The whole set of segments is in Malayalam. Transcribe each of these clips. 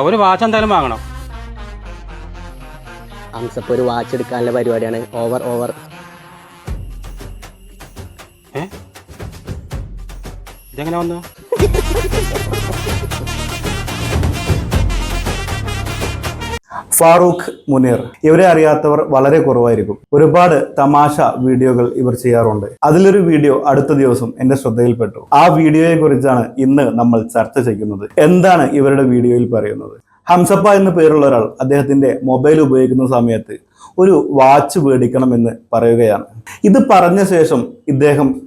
ഒരു വാച്ച് എന്തായാലും വാങ്ങണം. ഹംസപ്പ് ഒരു വാച്ച് എടുക്കാനുള്ള പരിപാടിയാണ്. ഓവർ ഇതെങ്ങനെ വന്നു? ഫാറൂഖ് മുനീർ, ഇവരെ അറിയാത്തവർ വളരെ കുറവായിരിക്കും. ഒരുപാട് തമാശ വീഡിയോകൾ ഇവർ ചെയ്യാറുണ്ട്. അതിലൊരു വീഡിയോ അടുത്ത ദിവസം എന്റെ ശ്രദ്ധയിൽപ്പെട്ടു. ആ വീഡിയോയെ കുറിച്ചാണ് ഇന്ന് നമ്മൾ ചർച്ച ചെയ്യുന്നത്. എന്താണ് ഇവരുടെ വീഡിയോയിൽ പറയുന്നത്? ഹംസപ്പ എന്ന് പേരുള്ള ഒരാൾ അദ്ദേഹത്തിന്റെ മൊബൈൽ ഉപയോഗിക്കുന്ന സമയത്ത് ഒരു വാച്ച് മേടിക്കണമെന്ന് പറയുകയാണ്. ഇത് പറഞ്ഞ ശേഷം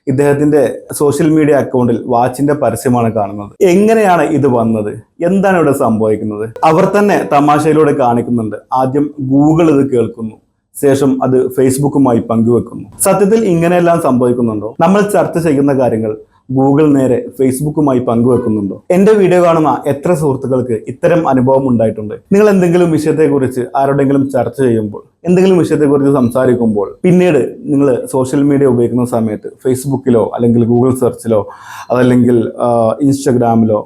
ഇദ്ദേഹത്തിന്റെ സോഷ്യൽ മീഡിയ അക്കൗണ്ടിൽ വാച്ചിന്റെ പരസ്യമാണ് കാണുന്നത്. എങ്ങനെയാണ് ഇത് വന്നത്? എന്താണ് ഇവിടെ സംഭവിക്കുന്നത്? അവർ തന്നെ തമാശയിലൂടെ കാണിക്കുന്നുണ്ട്. ആദ്യം ഗൂഗിൾ ഇത് കേൾക്കുന്നു, ശേഷം അത് ഫേസ്ബുക്കുമായി പങ്കുവെക്കുന്നു. സത്യത്തിൽ ഇങ്ങനെയെല്ലാം സംഭവിക്കുന്നുണ്ടോ? നമ്മൾ ചർച്ച ചെയ്യുന്ന കാര്യങ്ങൾ ഗൂഗിൾ നേരെ ഫേസ്ബുക്കുമായി പങ്കുവെക്കുന്നുണ്ടോ? എന്റെ വീഡിയോ കാണുന്ന എത്ര സുഹൃത്തുക്കൾക്ക് ഇത്തരം അനുഭവം ഉണ്ടായിട്ടുണ്ട്? നിങ്ങൾ എന്തെങ്കിലും വിഷയത്തെക്കുറിച്ച് ആരോടെങ്കിലും ചർച്ച ചെയ്യുമ്പോൾ, എന്തെങ്കിലും വിഷയത്തെക്കുറിച്ച് സംസാരിക്കുമ്പോൾ, പിന്നീട് നിങ്ങൾ സോഷ്യൽ മീഡിയ ഉപയോഗിക്കുന്ന സമയത്ത് ഫേസ്ബുക്കിലോ അല്ലെങ്കിൽ ഗൂഗിൾ സെർച്ചിലോ അതല്ലെങ്കിൽ ഇൻസ്റ്റഗ്രാമിലോ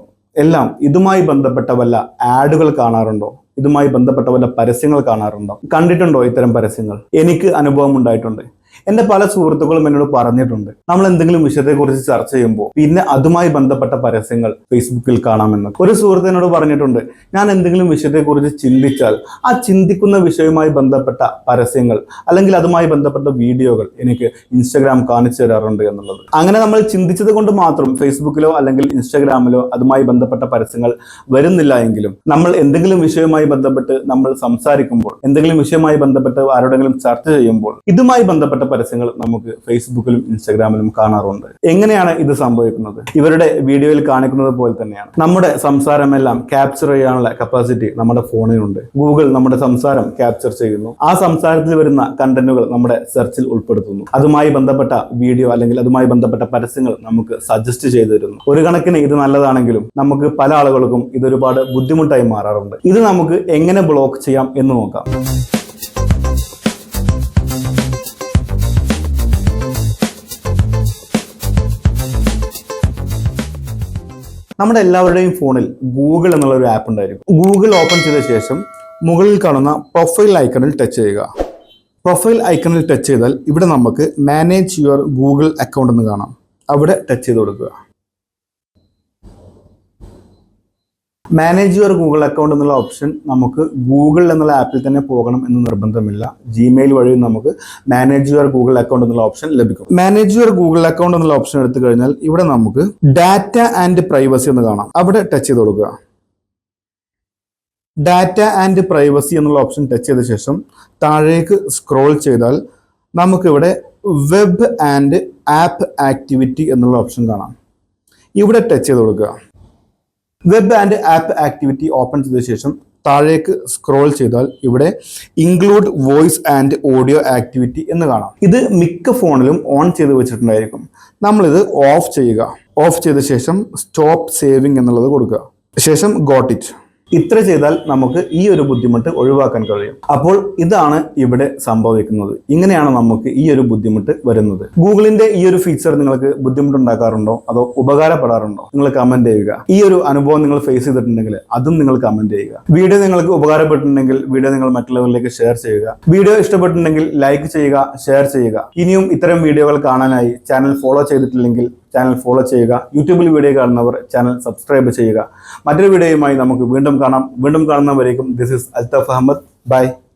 എല്ലാം ഇതുമായി ബന്ധപ്പെട്ട വല്ല ആഡുകൾ കാണാറുണ്ടോ? ഇതുമായി ബന്ധപ്പെട്ട വല്ല പരസ്യങ്ങൾ കാണാറുണ്ടോ? കണ്ടിട്ടുണ്ടോ ഇത്തരം പരസ്യങ്ങൾ? എനിക്ക് അനുഭവം ഉണ്ടായിട്ടുണ്ട്. എന്റെ പല സുഹൃത്തുക്കളും എന്നോട് പറഞ്ഞിട്ടുണ്ട്, നമ്മൾ എന്തെങ്കിലും വിഷയത്തെക്കുറിച്ച് ചർച്ച ചെയ്യുമ്പോൾ പിന്നെ അതുമായി ബന്ധപ്പെട്ട പരസ്യങ്ങൾ ഫേസ്ബുക്കിൽ കാണാമെന്ന്. ഒരു സുഹൃത്ത് എന്നോട് പറഞ്ഞിട്ടുണ്ട്, ഞാൻ എന്തെങ്കിലും വിഷയത്തെക്കുറിച്ച് ചിന്തിച്ചാൽ ആ ചിന്തിക്കുന്ന വിഷയവുമായി ബന്ധപ്പെട്ട പരസ്യങ്ങൾ അല്ലെങ്കിൽ അതുമായി ബന്ധപ്പെട്ട വീഡിയോകൾ എനിക്ക് ഇൻസ്റ്റഗ്രാം കാണിച്ചു തരാറുണ്ട് എന്നുള്ളത്. അങ്ങനെ നമ്മൾ ചിന്തിച്ചത് കൊണ്ട് മാത്രം ഫേസ്ബുക്കിലോ അല്ലെങ്കിൽ ഇൻസ്റ്റഗ്രാമിലോ അതുമായി ബന്ധപ്പെട്ട പരസ്യങ്ങൾ വരുന്നില്ല എങ്കിലും നമ്മൾ എന്തെങ്കിലും വിഷയവുമായി ബന്ധപ്പെട്ട് നമ്മൾ സംസാരിക്കുമ്പോൾ, എന്തെങ്കിലും വിഷയവുമായി ബന്ധപ്പെട്ട് ആരോടെങ്കിലും ചർച്ച ചെയ്യുമ്പോൾ ഇതുമായി ബന്ധപ്പെട്ട പരസ്യങ്ങൾ നമുക്ക് ഫേസ്ബുക്കിലും ഇൻസ്റ്റഗ്രാമിലും കാണാറുണ്ട്. എങ്ങനെയാണ് ഇത് സംഭവിക്കുന്നത്? ഇവരുടെ വീഡിയോയിൽ കാണിക്കുന്നത് പോലെ തന്നെയാണ്. നമ്മുടെ സംസാരമെല്ലാം ക്യാപ്ചർ ചെയ്യാനുള്ള കപ്പാസിറ്റി നമ്മുടെ ഫോണിനുണ്ട്. ഗൂഗിൾ നമ്മുടെ സംസാരം ക്യാപ്ചർ ചെയ്യുന്നു. ആ സംസാരത്തിൽ വരുന്ന കണ്ടന്റുകൾ നമ്മുടെ സെർച്ചിൽ ഉൾപ്പെടുത്തുന്നു. അതുമായി ബന്ധപ്പെട്ട വീഡിയോ അല്ലെങ്കിൽ അതുമായി ബന്ധപ്പെട്ട പരസ്യങ്ങൾ നമുക്ക് സജസ്റ്റ് ചെയ്തു തരുന്നു. ഒരു കണക്കിന് ഇത് നല്ലതാണെങ്കിലും നമുക്ക് പല ആളുകൾക്കും ഇതൊരുപാട് ബുദ്ധിമുട്ടായി മാറാറുണ്ട്. ഇത് നമുക്ക് എങ്ങനെ ബ്ലോക്ക് ചെയ്യാം എന്ന് നോക്കാം. നമ്മുടെ എല്ലാവരുടെയും ഫോണിൽ ഗൂഗിൾ എന്നുള്ള ഒരു ആപ്പ് ഉണ്ടായിരിക്കും. ഗൂഗിൾ ഓപ്പൺ ചെയ്ത ശേഷം മുകളിൽ കാണുന്ന പ്രൊഫൈൽ ഐക്കണിൽ ടച്ച് ചെയ്യുക. പ്രൊഫൈൽ ഐക്കണിൽ ടച്ച് ചെയ്താൽ ഇവിടെ നമുക്ക് മാനേജ് യുവർ ഗൂഗിൾ അക്കൗണ്ട് എന്ന് കാണാം. അവിടെ ടച്ച് ചെയ്ത് കൊടുക്കുക. മാനേജ് യുവർ ഗൂഗിൾ അക്കൗണ്ട് എന്നുള്ള ഓപ്ഷൻ നമുക്ക് ഗൂഗിൾ എന്നുള്ള ആപ്പിൽ തന്നെ പോകണം എന്ന് നിർബന്ധമില്ല. ജിമെയിൽ വഴി നമുക്ക് മാനേജ് യുവർ ഗൂഗിൾ അക്കൗണ്ട് എന്നുള്ള ഓപ്ഷൻ ലഭിക്കും. മാനേജ് യുവർ ഗൂഗിൾ അക്കൗണ്ട് എന്നുള്ള ഓപ്ഷൻ എടുത്തു കഴിഞ്ഞാൽ ഇവിടെ നമുക്ക് ഡാറ്റ ആൻഡ് പ്രൈവസി എന്ന് കാണാം. അവിടെ ടച്ച് ചെയ്ത് കൊടുക്കുക. ഡാറ്റ ആൻഡ് പ്രൈവസി എന്നുള്ള ഓപ്ഷൻ ടച്ച് ചെയ്ത ശേഷം താഴേക്ക് സ്ക്രോൾ ചെയ്താൽ നമുക്കിവിടെ വെബ് ആൻഡ് ആപ്പ് ആക്ടിവിറ്റി എന്നുള്ള ഓപ്ഷൻ കാണാം. ഇവിടെ ടച്ച് ചെയ്ത് കൊടുക്കുക. Web and app activity open ചെയ്ത ശേഷം താഴേക്ക് സ്ക്രോൾ ചെയ്താൽ ഇവിടെ include voice and audio activity എന്ന് കാണാം. ഇത് മിക്ക ഫോണിലും ഓൺ ചെയ്ത് വെച്ചിട്ടുണ്ടായിരിക്കും. നമ്മളിത് ഓഫ് ചെയ്യുക. ഓഫ് ചെയ്ത ശേഷം സ്റ്റോപ്പ് സേവിങ് എന്നുള്ളത് കൊടുക്കുക. ശേഷം ഗോട്ട് ഇറ്റ്. ഇത്ര ചെയ്താൽ നമുക്ക് ഈ ഒരു ബുദ്ധിമുട്ട് ഒഴിവാക്കാൻ കഴിയും. അപ്പോൾ ഇതാണ് ഇവിടെ സംഭവിക്കുന്നത്. ഇങ്ങനെയാണ് നമുക്ക് ഈ ഒരു ബുദ്ധിമുട്ട് വരുന്നത്. ഗൂഗിളിന്റെ ഈ ഒരു ഫീച്ചർ നിങ്ങൾക്ക് ബുദ്ധിമുട്ടുണ്ടാക്കാറുണ്ടോ അതോ ഉപകാരപ്പെടാറുണ്ടോ? നിങ്ങൾ കമന്റ് ചെയ്യുക. ഈ ഒരു അനുഭവം നിങ്ങൾ ഫേസ് ചെയ്തിട്ടുണ്ടെങ്കിൽ അതും നിങ്ങൾ കമന്റ് ചെയ്യുക. വീഡിയോ നിങ്ങൾക്ക് ഉപകാരപ്പെട്ടിട്ടുണ്ടെങ്കിൽ വീഡിയോ നിങ്ങൾ മറ്റുള്ളവരിലേക്ക് ഷെയർ ചെയ്യുക. വീഡിയോ ഇഷ്ടപ്പെട്ടിട്ടുണ്ടെങ്കിൽ ലൈക്ക് ചെയ്യുക, ഷെയർ ചെയ്യുക. ഇനിയും ഇത്തരം വീഡിയോകൾ കാണാനായി ചാനൽ ഫോളോ ചെയ്തിട്ടില്ലെങ്കിൽ ചാനൽ ഫോളോ ചെയ്യുക. യൂട്യൂബിൽ വീഡിയോ കാണുന്നവർ ചാനൽ സബ്സ്ക്രൈബ് ചെയ്യുക. മറ്റൊരു വീഡിയോയുമായി നമുക്ക് വീണ്ടും കാണാം. വീണ്ടും കാണുന്നവരേക്കും ദിസ് ഈസ് അൽത്തഫ് അഹമ്മദ്. ബൈ.